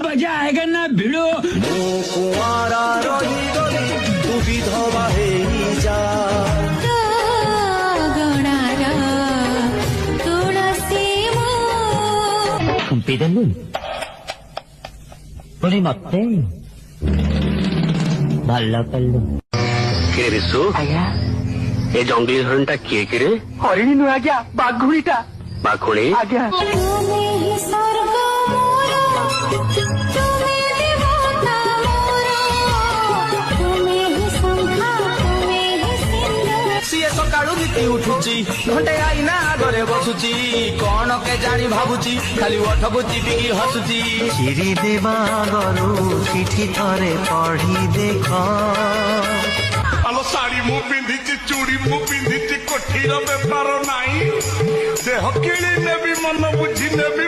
मजा आएगा ना भिड़ो। कुआरा रही रही तू विधवा हेई जा kumpidan boleh mate ভালো করলো কে রেসু আয়া এই জঙ্গলি হরিণটা কে কে রে? হরিণী নু আজ্ঞা বাঘুড়িটা বাঘুড়ি? আজ্ঞা ସିଏ ସକାଳୁ ଗୀତି ଉଠୁଛି ଘଣ୍ଟେ ଆଇନା ଆଗରେ ବସୁଛି କଣ କେ ଜାଣି ଭାବୁଛି ଖାଲି ଓଠକୁ ଚିପିକି ହସୁଛି ଚିରି ଦେବା ଆଗରୁ ଚିଠି ଥରେ ପଢି ଦେଖ আলো শাড়ি মু পিঁধিছি চুড়ি মু পিঁধিছি কোঠির বেপার নাই দেহ কিଣି নেবি মন বুঝি নেবি।